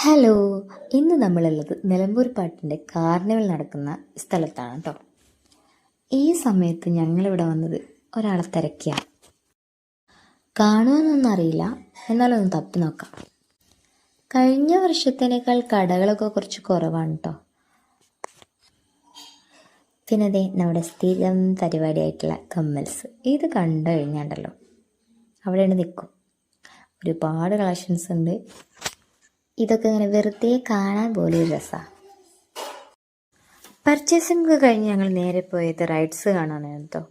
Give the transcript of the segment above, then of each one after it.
Hello, ഇന്ന് നമ്മളുള്ളത് നിലമ്പൂർ പാട്ടിൻ്റെ കാർണിവൽ നടക്കുന്ന സ്ഥലത്താണ് കേട്ടോ. ഈ സമയത്ത് ഞങ്ങളിവിടെ വന്നത് ഒരാളെ തിരക്കിയ കാണുമെന്നൊന്നും അറിയില്ല, എന്നാലൊന്ന് തപ്പി നോക്കാം. കഴിഞ്ഞ വർഷത്തിനേക്കാൾ കടകളൊക്കെ കുറച്ച് കുറവാണ് കേട്ടോ. പിന്നെ അതെ നമ്മുടെ സ്ഥിരം പരിപാടിയായിട്ടുള്ള കമ്മൽസ് ഇത് കണ്ടു കഴിഞ്ഞാണ്ടല്ലോ അവിടെയാണ് നിൽക്കും. ഒരുപാട് കളക്ഷൻസ് ഉണ്ട്. ഇതൊക്കെ ഇങ്ങനെ വെറുതെ കാണാൻ പോലെ ഒരു രസമാണ്. പർച്ചേസിംഗ് കഴിഞ്ഞ് ഞങ്ങൾ നേരെ പോയത് റൈഡ്സ് കാണാനാണ് കേട്ടോ.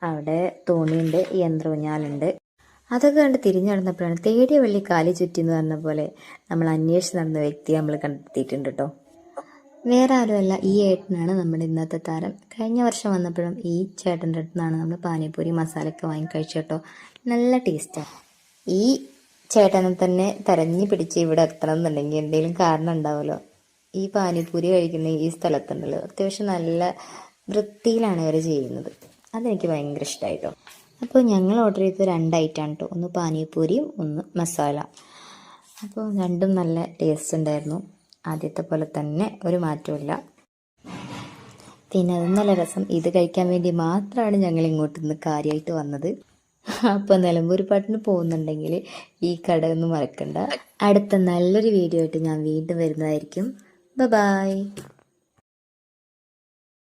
അവിടെ തോണിയുണ്ട്, യന്ത്രൂഞ്ഞാലുണ്ട്. അതൊക്കെ കണ്ട് തിരിഞ്ഞു നടന്നപ്പോഴാണ് തേടിയ വെള്ളി കാലി ചുറ്റി എന്ന് പറഞ്ഞ പോലെ നമ്മൾ അന്വേഷിച്ച് നടന്ന വ്യക്തിയെ നമ്മൾ കണ്ടെത്തിയിട്ടുണ്ട് കേട്ടോ. വേറെ ആരുമല്ല, ഈ ഏട്ടനാണ് നമ്മുടെ ഇന്നത്തെ താരം. കഴിഞ്ഞ വർഷം വന്നപ്പോഴും ഈ ചേട്ടൻ്റെ അടുത്ത് നിന്നാണ് നമ്മൾ പാനിപ്പൂരി മസാലയൊക്കെ വാങ്ങി കഴിച്ചു കേട്ടോ. നല്ല ടേസ്റ്റാണ്. ഈ ചേട്ടനെ തന്നെ തെരഞ്ഞു പിടിച്ച് ഇവിടെ എത്തണം എന്നുണ്ടെങ്കിൽ എന്തെങ്കിലും കാരണം ഉണ്ടാവുമല്ലോ. ഈ പാനിപ്പൂരി കഴിക്കുന്ന ഈ സ്ഥലത്തുണ്ടല്ലോ അത്യാവശ്യം നല്ല വൃത്തിയിലാണ് ഇവർ ചെയ്യുന്നത്. അതെനിക്ക് ഭയങ്കര ഇഷ്ടമായിട്ടോ. അപ്പോൾ ഞങ്ങൾ ഓർഡർ ചെയ്തത് 2 ഐറ്റമാണ് കേട്ടോ. ഒന്ന് പാനിപ്പൂരിയും ഒന്ന് മസാല. അപ്പോൾ രണ്ടും നല്ല ടേസ്റ്റ് ഉണ്ടായിരുന്നു. ആദ്യത്തെ പോലെ തന്നെ ഒരു മാറ്റമില്ല. പിന്നെ അത് നല്ല രസം. ഇത് കഴിക്കാൻ വേണ്ടി മാത്രമാണ് ഞങ്ങൾ ഇങ്ങോട്ട് നിന്ന് കാര്യമായിട്ട് വന്നത്. അപ്പോൾ നിലമ്പൂർ പാട്ടിന് പോകുന്നുണ്ടെങ്കിൽ ഈ കട ഒന്നും മറക്കണ്ട. അടുത്ത നല്ലൊരു വീഡിയോ ആയിട്ട് ഞാൻ വീണ്ടും വരുന്നതായിരിക്കും. ബൈ.